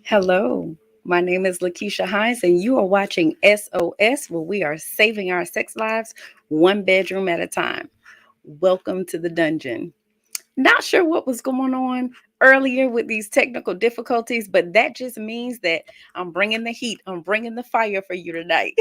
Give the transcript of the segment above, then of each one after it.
Hello, my name is LaKeesha Hines, and you are watching SOS, where we are saving our sex lives one bedroom at a time. Welcome to the dungeon. Not sure what was going on earlier with these technical difficulties, but that just means that I'm bringing the heat, I'm bringing the fire for you tonight.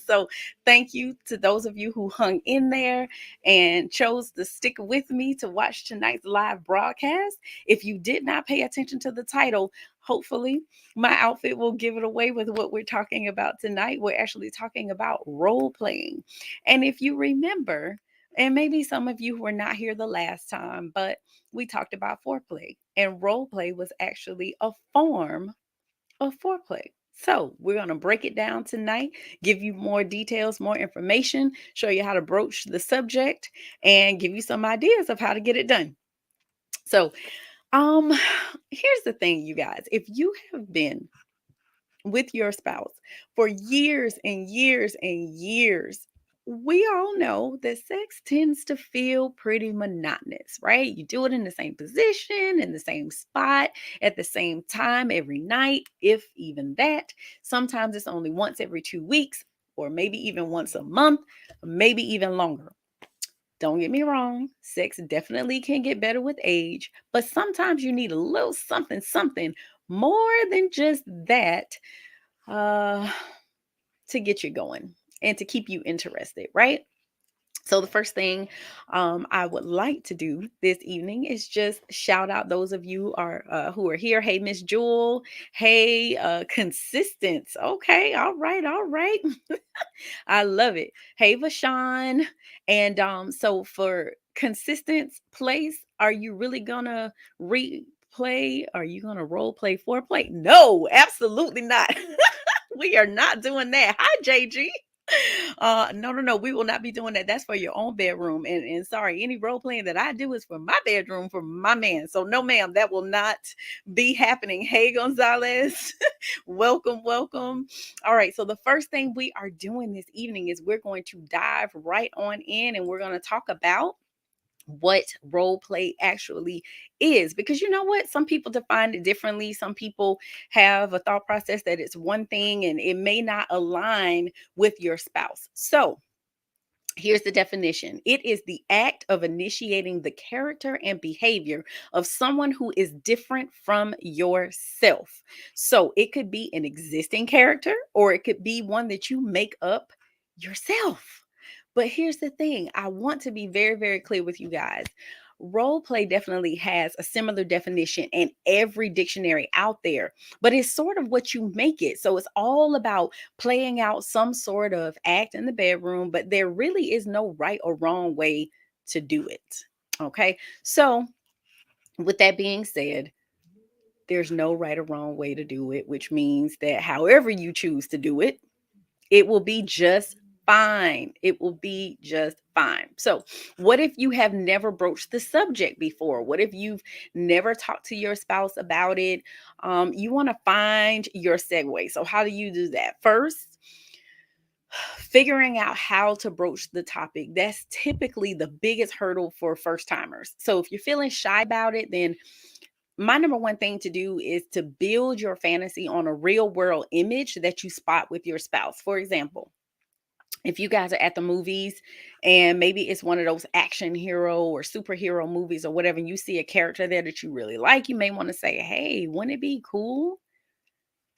So, thank you to those of you who hung in there and chose to stick with me to watch tonight's live broadcast. If you did not pay attention to the title, hopefully my outfit will give it away with what we're talking about tonight. We're actually talking about role playing. And if you remember, and maybe some of you were not here the last time, but we talked about foreplay, and role play was actually a form of foreplay. So, we're going to break it down tonight, give you more details, more information, show you how to broach the subject, and give you some ideas of how to get it done. So, um, here's the thing, you guys. If you have been with your spouse for years and years and years, we all know that sex tends to feel pretty monotonous, right? You do it in the same position, in the same spot, at the same time every night, if even that. Sometimes it's only once every 2 weeks, or maybe even once a month, maybe even longer. Don't get me wrong, sex definitely can get better with age, but sometimes you need a little something more than just that uh, to get you going and to keep you interested, right? So the first thing I would like to do this evening is just shout out those of you are who are here. Hey, Miss Jewel. Hey, Consistence. Okay, all right, all right. I love it. Hey, Vashawn. And so for Consistence Place, are you really gonna replay? Are you gonna role play foreplay? No, absolutely not. We are not doing that. Hi, JG. No. We will not be doing that. That's for your own bedroom. And sorry, any role playing that I do is for my bedroom for my man. So no, ma'am, that will not be happening. Hey, Gonzalez, welcome, welcome. All right. So the first thing we are doing this evening is we're going to dive right on in, and we're going to talk about what role play actually is, because you know what, some people define it differently. Some people have a thought process that it's one thing and it may not align with your spouse. So here's the definition: it is the act of initiating the character and behavior of someone who is different from yourself. So it could be an existing character, or it could be one that you make up yourself. But here's the thing, I want to be very, very clear with you guys. Role play definitely has a similar definition in every dictionary out there, but it's sort of what you make it. So it's all about playing out some sort of act in the bedroom, but there really is no right or wrong way to do it. Okay. So, with that being said, there's no right or wrong way to do it, which means that however you choose to do it, it will be just fine. It will be just fine. So, what if you have never broached the subject before? What if you've never talked to your spouse about it? You want to find your segue. So, how do you do that? First, figuring out how to broach the topic. That's typically the biggest hurdle for first timers. So, if you're feeling shy about it, then my number one thing to do is to build your fantasy on a real world image that you spot with your spouse. For example, if you guys are at the movies and maybe it's one of those action hero or superhero movies or whatever, and you see a character there that you really like, you may want to say, hey, wouldn't it be cool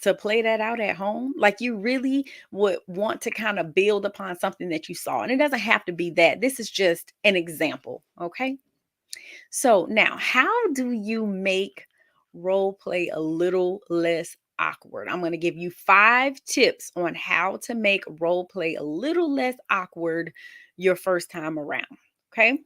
to play that out at home? Like you really would want to kind of build upon something that you saw. And it doesn't have to be that. This is just an example. Okay. So now, how do you make role play a little less awkward? I'm going to give you 5 tips on how to make role play a little less awkward your first time around. Okay.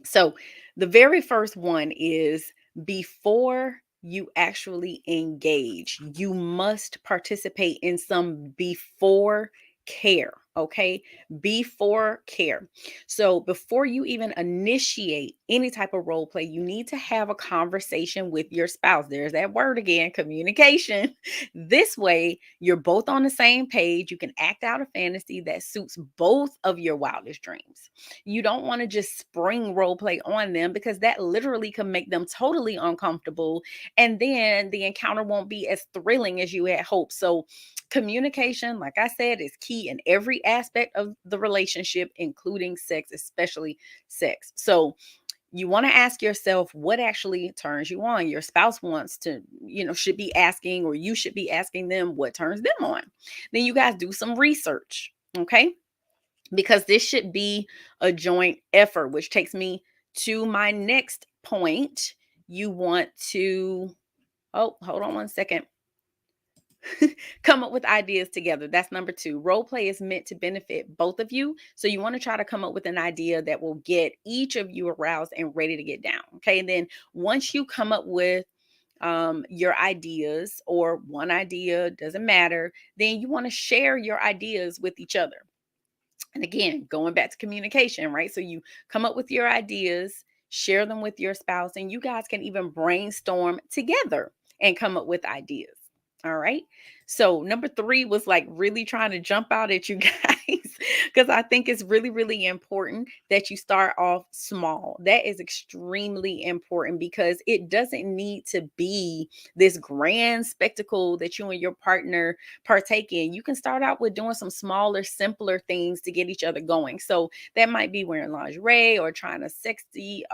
So, the very first one is before you actually engage, you must participate in some before care. Okay. Before care. So, before you even initiate any type of role play, you need to have a conversation with your spouse. There's that word again, communication. This way, you're both on the same page. You can act out a fantasy that suits both of your wildest dreams. You don't want to just spring role play on them because that literally can make them totally uncomfortable. And then the encounter won't be as thrilling as you had hoped. So, communication, like I said, is key in every aspect of the relationship, including sex, especially sex. So, you want to ask yourself what actually turns you on. Your spouse wants to, should be asking, or you should be asking them what turns them on. Then you guys do some research. Okay, because this should be a joint effort, which takes me to my next point. You want to, oh, hold on one second. Come up with ideas together. That's number 2. Role play is meant to benefit both of you. So you want to try to come up with an idea that will get each of you aroused and ready to get down. Okay. And then once you come up with your ideas, or one idea, doesn't matter, then you want to share your ideas with each other. And again, going back to communication, right? So you come up with your ideas, share them with your spouse, and you guys can even brainstorm together and come up with ideas. All right. So number 3 was like really trying to jump out at you guys because I think it's really, really important that you start off small. That is extremely important because it doesn't need to be this grand spectacle that you and your partner partake in. You can start out with doing some smaller, simpler things to get each other going. So that might be wearing lingerie or trying a sexy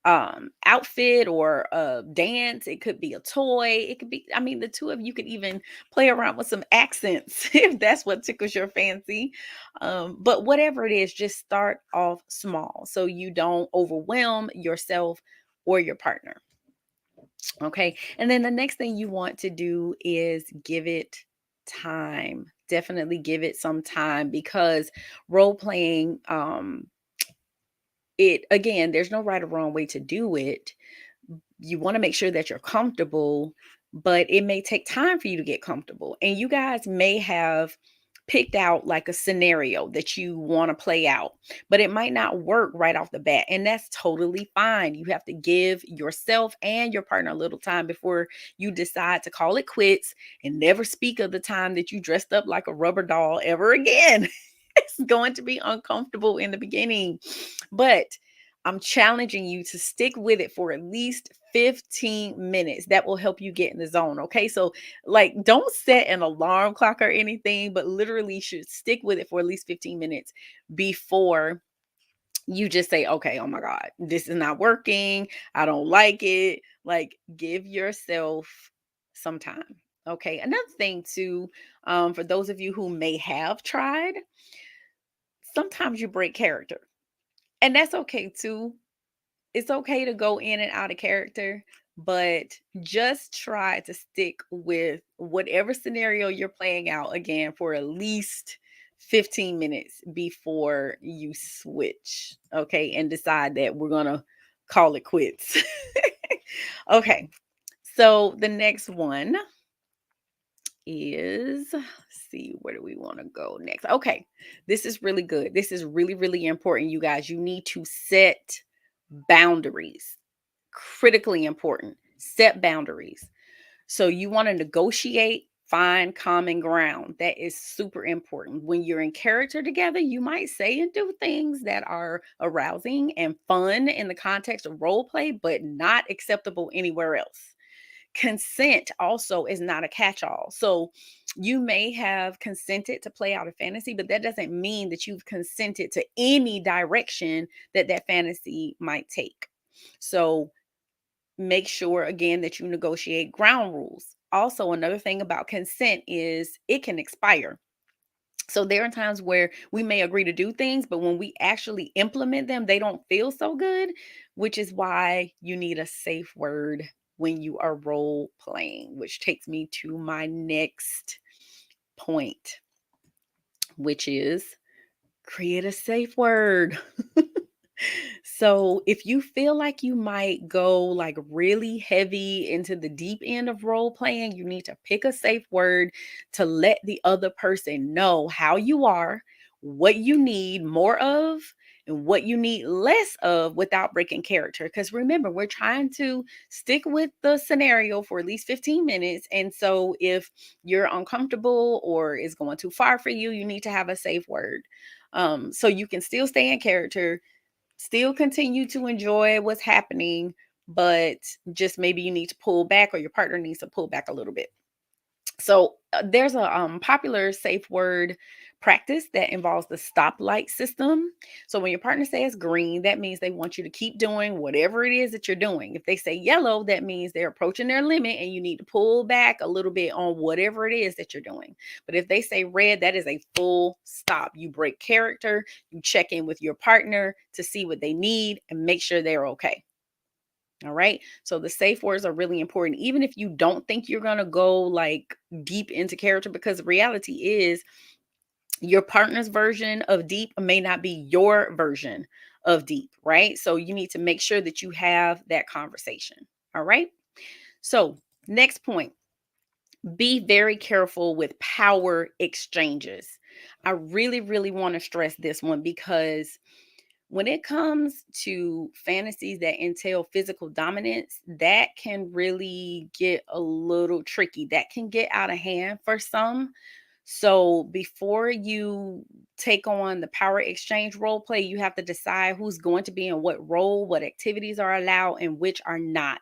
outfit or a dance. It could be a toy. It could be, I mean, the two of you could even play around with some accents if that's what tickles your fancy. But whatever it is, just start off small so you don't overwhelm yourself or your partner. Okay. And then the next thing you want to do is give it time. Definitely give it some time, because role playing, it again, there's no right or wrong way to do it. You want to make sure that you're comfortable, but it may take time for you to get comfortable. And you guys may have picked out like a scenario that you want to play out, but it might not work right off the bat. And that's totally fine. You have to give yourself and your partner a little time before you decide to call it quits and never speak of the time that you dressed up like a rubber doll ever again. It's going to be uncomfortable in the beginning, but I'm challenging you to stick with it for at least 15 minutes. That will help you get in the zone. Okay. So, like, don't set an alarm clock or anything, but literally should stick with it for at least 15 minutes before you just say, okay, oh my God, this is not working. I don't like it. Like, give yourself some time. Okay. Another thing, too, for those of you who may have tried, sometimes you break character, and that's okay too. It's okay to go in and out of character, but just try to stick with whatever scenario you're playing out again for at least 15 minutes before you switch. Okay. And decide that we're going to call it quits. Okay. So the next one is, let's see, where do we want to go next? Okay. This is really good. This is really, really important, you guys. You need to set boundaries. Critically important. Set boundaries. So you want to negotiate, find common ground. That is super important. When you're in character together, you might say and do things that are arousing and fun in the context of role play, but not acceptable anywhere else. Consent also is not a catch-all. So you may have consented to play out a fantasy, but that doesn't mean that you've consented to any direction that that fantasy might take. So make sure again that you negotiate ground rules. also another thing about consent is it can expire. So there are times where we may agree to do things, but when we actually implement them, they don't feel so good, which is why you need a safe word when you are role playing, which takes me to my next point, which is create a safe word. So if you feel like you might go like really heavy into the deep end of role playing, you need to pick a safe word to let the other person know how you are, what you need more of, and what you need less of without breaking character. Because remember, we're trying to stick with the scenario for at least 15 minutes. And so if you're uncomfortable or it's going too far for you, you need to have a safe word. So you can still stay in character, still continue to enjoy what's happening, but just maybe you need to pull back or your partner needs to pull back a little bit. So there's a popular safe word practice that involves the stoplight system. So when your partner says green, that means they want you to keep doing whatever it is that you're doing. If they say yellow, that means they're approaching their limit and you need to pull back a little bit on whatever it is that you're doing. But if they say red, that is a full stop. You break character, you check in with your partner to see what they need and make sure they're okay. All right. So the safe words are really important, even if you don't think you're going to go like deep into character, because the reality is your partner's version of deep may not be your version of deep. Right. So you need to make sure that you have that conversation. All right. So next point, be very careful with power exchanges. I really, really want to stress this one because when it comes to fantasies that entail physical dominance, that can really get a little tricky. That can get out of hand for some. So before you take on the power exchange role play, you have to decide who's going to be in what role, what activities are allowed and which are not.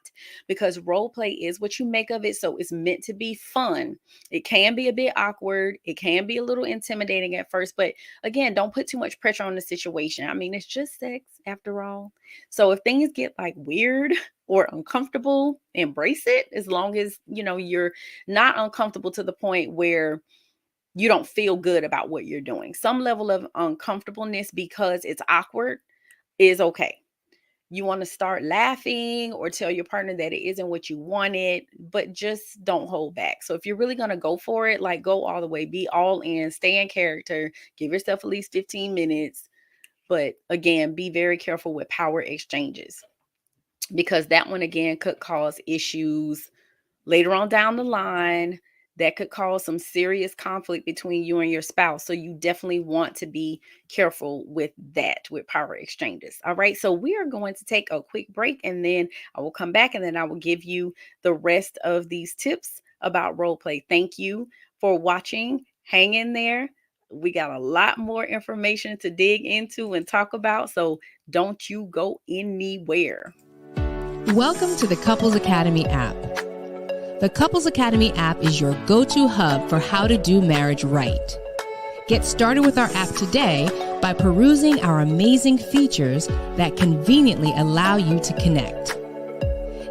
Because role play is what you make of it. So it's meant to be fun. It can be a bit awkward. It can be a little intimidating at first, but again, don't put too much pressure on the situation. I mean, it's just sex after all. So if things get like weird or uncomfortable, embrace it, as long as, you're not uncomfortable to the point where you don't feel good about what you're doing. Some level of uncomfortableness because it's awkward is okay. You want to start laughing or tell your partner that it isn't what you wanted, but just don't hold back. So if you're really going to go for it, like go all the way, be all in, stay in character, give yourself at least 15 minutes. But again, be very careful with power exchanges because that one again could cause issues later on down the line that could cause some serious conflict between you and your spouse. So you definitely want to be careful with that, with power exchanges. All right. So we are going to take a quick break and then I will come back and then I will give you the rest of these tips about role play. Thank you for watching. Hang in there. We got a lot more information to dig into and talk about. So don't you go anywhere. Welcome to the Couples Academy app. The Couples Academy app is your go-to hub for how to do marriage right. Get started with our app today by perusing our amazing features that conveniently allow you to connect.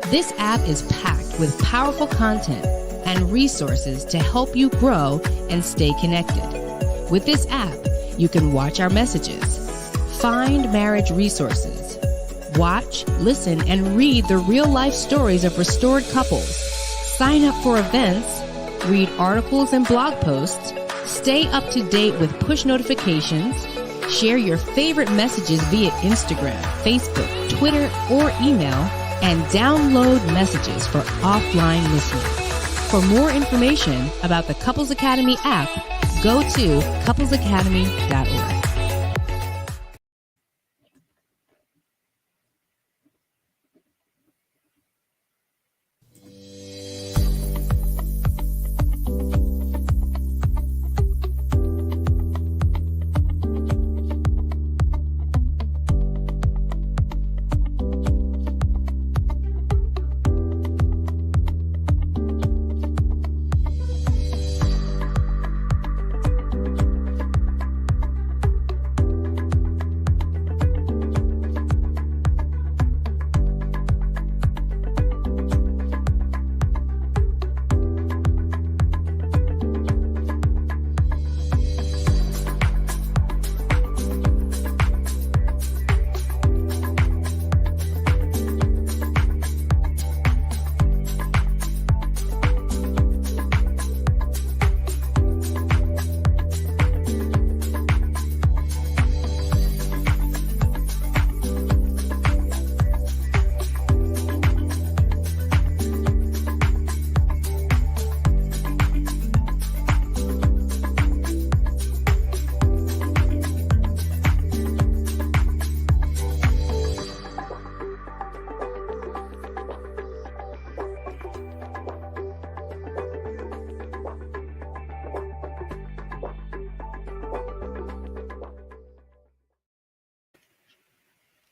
This app is packed with powerful content and resources to help you grow and stay connected. With this app, you can watch our messages, find marriage resources, watch, listen, and read the real-life stories of restored couples, sign up for events, read articles and blog posts, stay up to date with push notifications, share your favorite messages via Instagram, Facebook, Twitter, or email, and download messages for offline listening. For more information about the Couples Academy app, go to couplesacademy.org.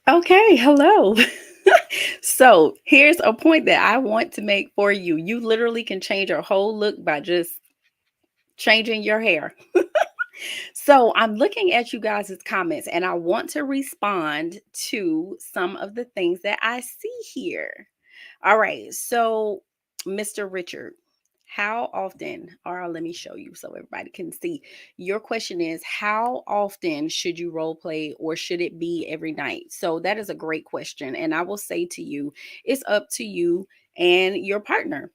Okay, hello. So here's a point that I want to make for you. You literally can change your whole look by just changing your hair. So I'm looking at you guys' comments and I want to respond to some of the things that I see here. All right. So, Mr. Richard, how often, or let me show you so everybody can see. Your question is, how often should you role play or should it be every night? So, that is a great question. And I will say to you, it's up to you and your partner.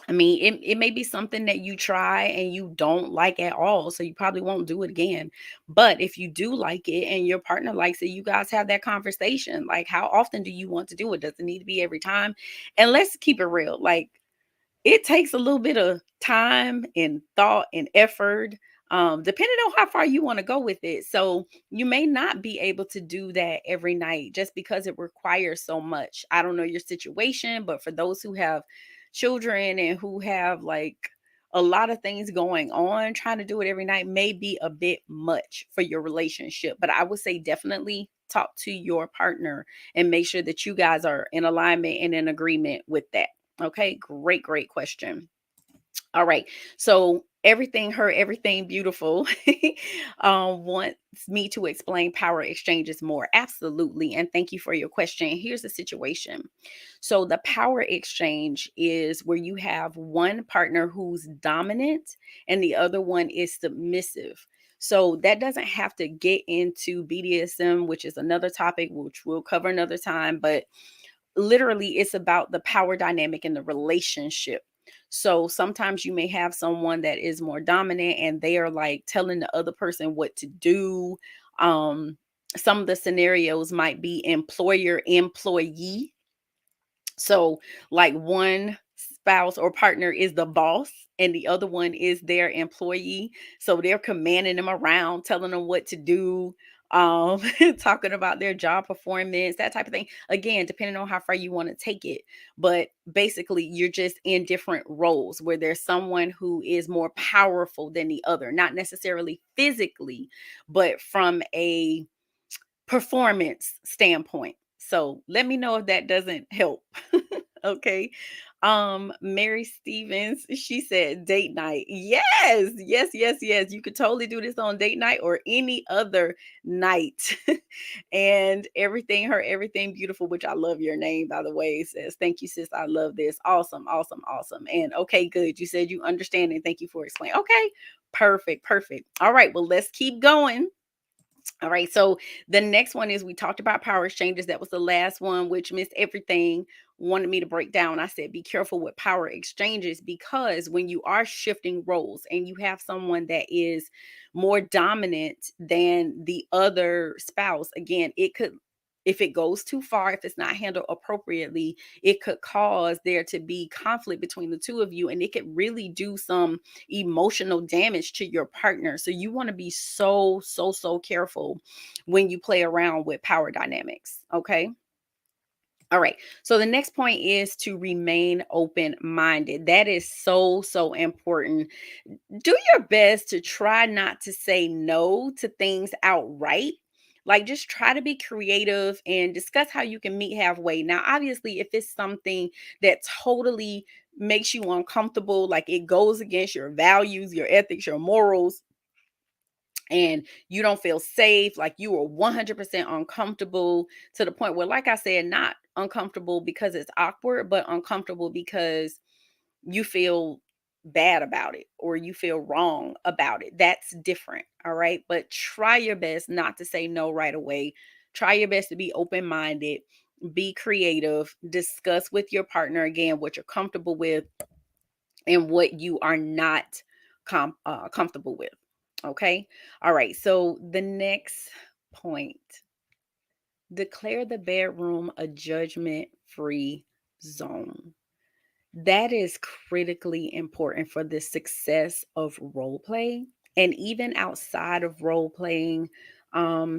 I mean, it may be something that you try and you don't like at all. So you probably won't do it again. But if you do like it and your partner likes it, you guys have that conversation. Like, how often do you want to do it? Does it need to be every time? And let's keep it real. Like, it takes a little bit of time and thought and effort, depending on how far you want to go with it. So you may not be able to do that every night just because it requires so much. I don't know your situation, but for those who have children and who have like a lot of things going on, trying to do it every night may be a bit much for your relationship. But I would say definitely talk to your partner and make sure that you guys are in alignment and in agreement with that. Okay, great, great question. All right. So everything her, everything beautiful wants me to explain power exchanges more. Absolutely. And thank you for your question. Here's the situation. So the power exchange is where you have one partner who's dominant and the other one is submissive. So that doesn't have to get into BDSM, which is another topic which we'll cover another time, but literally it's about the power dynamic in the relationship. So sometimes you may have someone that is more dominant and they are like telling the other person what to do. um some of the scenarios might be employer employee. So, like one spouse or partner is the boss and the other one is their employee. So they're commanding them around, telling them what to do, um, talking about their job performance, that type of thing. Again, depending on how far you want to take it. But basically, you're just in different roles where there's someone who is more powerful than the other, not necessarily physically, but from a performance standpoint. So let me know if that doesn't help. Okay. Mary Stevens, she said date night. Yes, yes, yes, yes. You could totally do this on date night or any other night. And everything, her, everything beautiful, which I love your name, by the way, says, thank you, sis. I love this. Awesome, awesome, awesome. And okay, good. You said you understand and thank you for explaining. Okay, perfect, perfect. All right, well, let's keep going. All right. So the next one is we talked about power exchanges. That was the last one, which Miss Everything wanted me to break down. I said, be careful with power exchanges because when you are shifting roles and you have someone that is more dominant than the other spouse, again, it could, if it goes too far, if it's not handled appropriately, it could cause there to be conflict between the two of you and it could really do some emotional damage to your partner. So you want to be so, so, so careful when you play around with power dynamics. Okay. All right. So the next point is to remain open minded. That is so, so important. Do your best to try not to say no to things outright. Like, just try to be creative and discuss how you can meet halfway. Now, obviously, if it's something that totally makes you uncomfortable, like it goes against your values, your ethics, your morals, and you don't feel safe, like you are 100% uncomfortable to the point where, like I said, not uncomfortable because it's awkward, but uncomfortable because you feel bad about it or you feel wrong about it. That's different. All right. But try your best not to say no right away. Try your best to be open minded, be creative, discuss with your partner again what you're comfortable with and what you are not comfortable with. Okay. All right. So the next point, declare the bedroom a judgment free zone. That is critically important for the success of role play and even outside of role playing,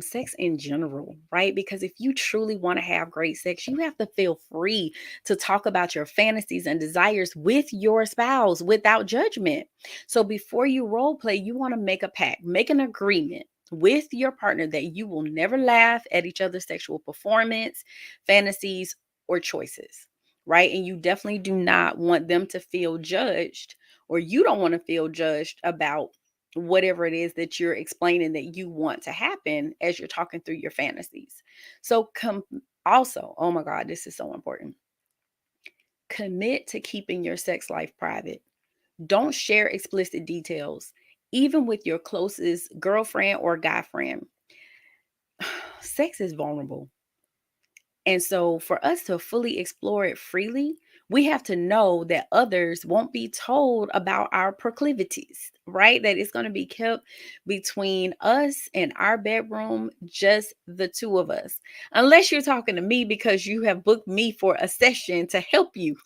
sex in general, right? Because if you truly want to have great sex, you have to feel free to talk about your fantasies and desires with your spouse without judgment. So before you role play, you want to make a pact, make an agreement. with your partner that you will never laugh at each other's sexual performance, fantasies, or choices, right? And you definitely do not want them to feel judged, or you don't want to feel judged about whatever it is that you're explaining that you want to happen as you're talking through your fantasies. So, also, oh my God, this is so important. Commit to keeping your sex life private. Don't share explicit details, even with your closest girlfriend or guy friend. Sex is vulnerable. And so, for us to fully explore it freely, we have to know that others won't be told about our proclivities, right? That it's going to be kept between us and our bedroom, just the two of us. Unless you're talking to me because you have booked me for a session to help you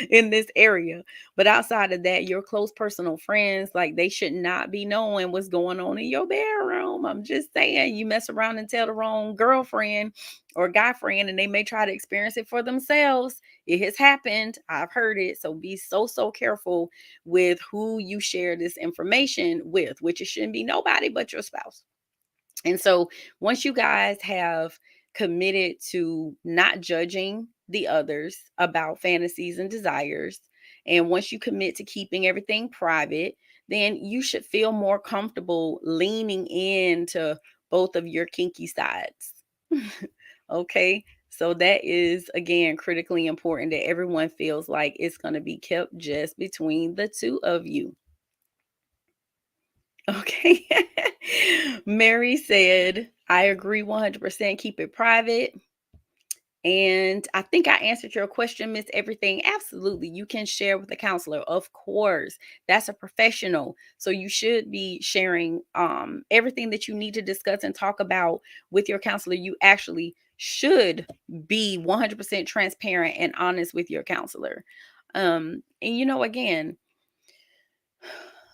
in this area. But outside of that, your close personal friends, like, they should not be knowing what's going on in your bedroom. I'm just saying, you mess around and tell the wrong girlfriend or guy friend, and they may try to experience it for themselves. It has happened. I've heard it. So be so careful with who you share this information with, which it shouldn't be nobody but your spouse. And so once you guys have committed to not judging the others about fantasies and desires, and once you commit to keeping everything private, then you should feel more comfortable leaning into both of your kinky sides. Okay. So that is, again, critically important that everyone feels like it's going to be kept just between the two of you. Okay. Mary said, I agree 100%. Keep it private. And I think I answered your question, Miss Everything. Absolutely. You can share with a counselor. Of course. That's a professional. So you should be sharing everything that you need to discuss and talk about with your counselor. You actually should be 100% transparent and honest with your counselor. And again,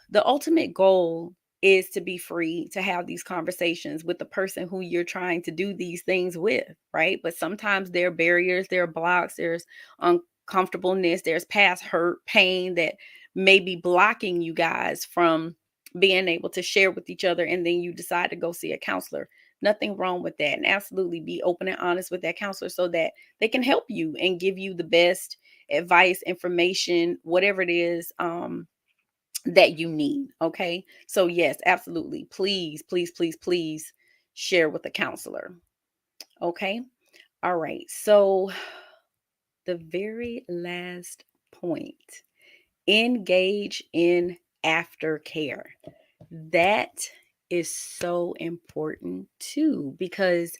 the ultimate goal is to be free to have these conversations with the person who you're trying to do these things with, right? But sometimes there are barriers, there are blocks, there's uncomfortableness, there's past hurt, pain that may be blocking you guys from being able to share with each other. And then you decide to go see a counselor. Nothing wrong with that. And absolutely be open and honest with that counselor so that they can help you and give you the best advice, information, whatever it is. That you need. Okay. So, yes, absolutely. Please, please, please, please share with a counselor. Okay. All right. So, the very last point, engage in aftercare. That is so important too, because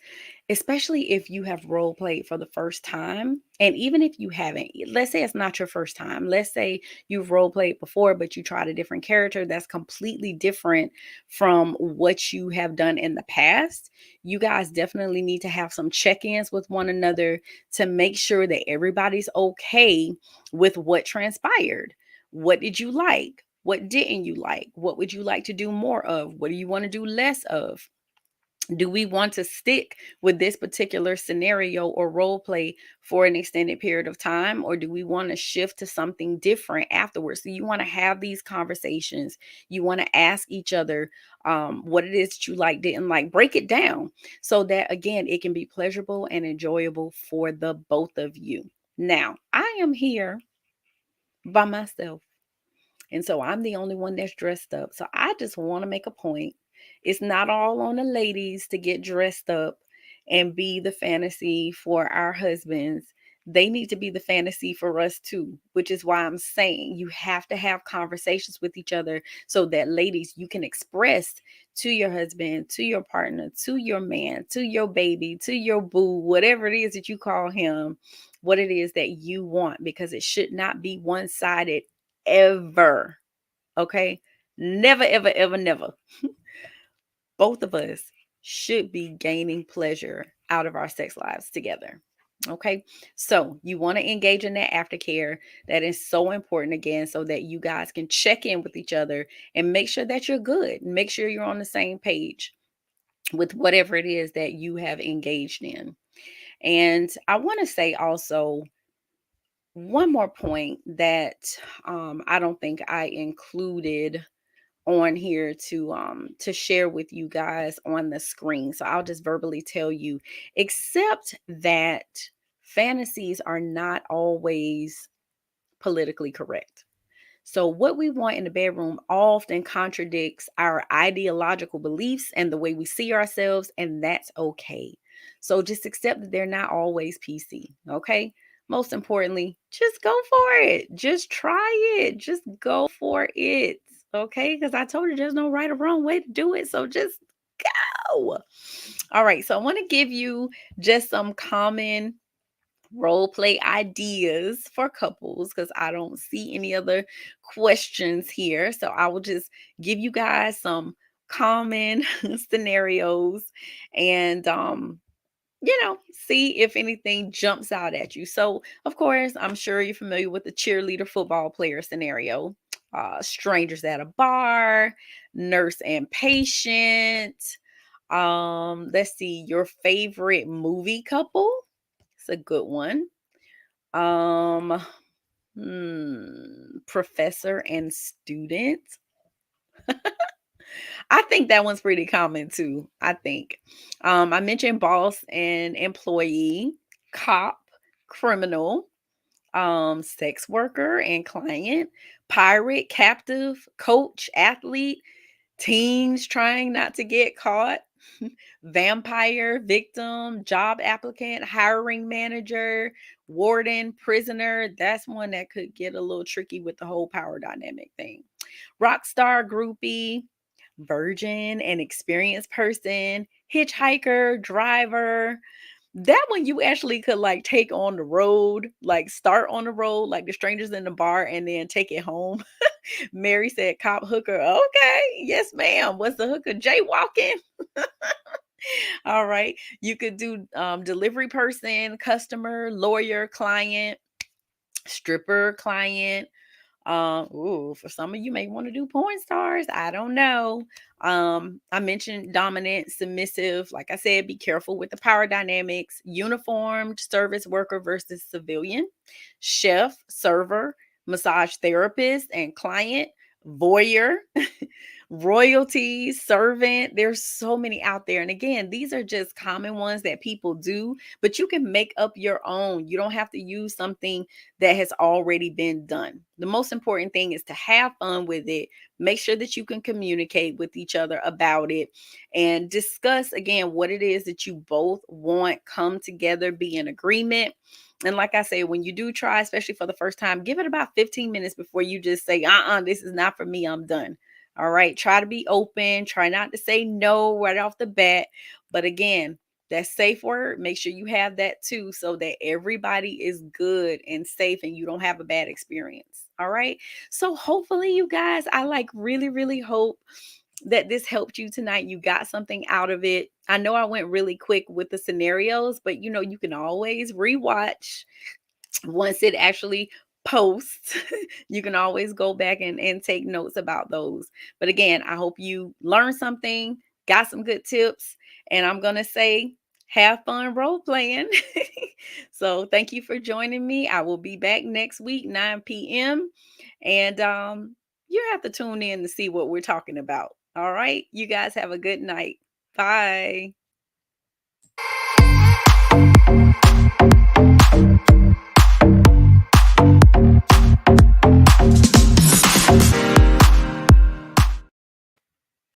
especially if you have role played for the first time, and even if you haven't, let's say it's not your first time, let's say you've role played before, but you tried a different character that's completely different from what you have done in the past. You guys definitely need to have some check-ins with one another to make sure that everybody's okay with what transpired. What did you like? What didn't you like? What would you like to do more of? What do you want to do less of? Do we want to stick with this particular scenario or role play for an extended period of time, or do we want to shift to something different afterwards? So you want to have these conversations. You want to ask each other what it is that you like, didn't like. Break it down so that, again, it can be pleasurable and enjoyable for the both of you. Now, I am here by myself. And so I'm the only one that's dressed up. So I just want to make a point. It's not all on the ladies to get dressed up and be the fantasy for our husbands. They need to be the fantasy for us too, which is why I'm saying you have to have conversations with each other so that, ladies, you can express to your husband, to your partner, to your man, to your baby, to your boo, whatever it is that you call him, what it is that you want, because it should not be one sided ever. Okay. Never, ever, ever, never. Both of us should be gaining pleasure out of our sex lives together. Okay. So you want to engage in that aftercare. That is so important, again, so that you guys can check in with each other and make sure that you're good. Make sure you're on the same page with whatever it is that you have engaged in. And I want to say also one more point that I don't think I included on here to share with you guys on the screen. So I'll just verbally tell you, except that fantasies are not always politically correct. So, what we want in the bedroom often contradicts our ideological beliefs and the way we see ourselves, and that's okay. So, just accept that they're not always PC, okay? Most importantly, just go for it. Just try it. Just go for it, okay? Because I told you there's no right or wrong way to do it. So, just go. All right. So, I want to give you just some common role play ideas for couples because I don't see any other questions here. So I will just give you guys some common scenarios and see if anything jumps out at you. So, of course, I'm sure you're familiar with the cheerleader football player scenario. Strangers at a bar, nurse and patient. Let's see, your favorite movie couple. It's a good one. Um, Professor and student. I think that one's pretty common too. I think. I mentioned boss and employee, cop, criminal, sex worker and client, pirate, captive, coach, athlete, teens trying not to get caught, vampire, victim, job applicant, hiring manager, warden, prisoner. That's one that could get a little tricky with the whole power dynamic thing. Rock star, groupie, virgin, and experienced person, hitchhiker, driver. That one you actually could like take on the road, like start on the road, like the strangers in the bar, and then take it home. Mary said, cop hooker. Okay. Yes, ma'am. Was the hooker jaywalking? All right. You could do delivery person, customer, lawyer, client, stripper, client. For some of you may want to do porn stars. I don't know. I mentioned dominant, submissive. Like I said, be careful with the power dynamics. Uniformed service worker versus civilian, chef, server, massage therapist, and client, voyeur, royalty, servant. There's so many out there. And again, these are just common ones that people do, but you can make up your own. You don't have to use something that has already been done. The most important thing is to have fun with it. Make sure that you can communicate with each other about it and discuss again what it is that you both want, come together, be in agreement. And like I say, when you do try, especially for the first time, give it about 15 minutes before you just say, this is not for me, I'm done. All right. Try to be open. Try not to say no right off the bat. But again, that safe word, make sure you have that too so that everybody is good and safe and you don't have a bad experience. All right. So hopefully you guys, I like really, really hope that this helped you tonight. You got something out of it. I know I went really quick with the scenarios, but you can always rewatch once it actually posts. You can always go back and take notes about those. But again, I hope you learned something, got some good tips, and I'm going to say, have fun role playing. So thank you for joining me. I will be back next week, 9 p.m. And you have to tune in to see what we're talking about. All right. You guys have a good night. Bye.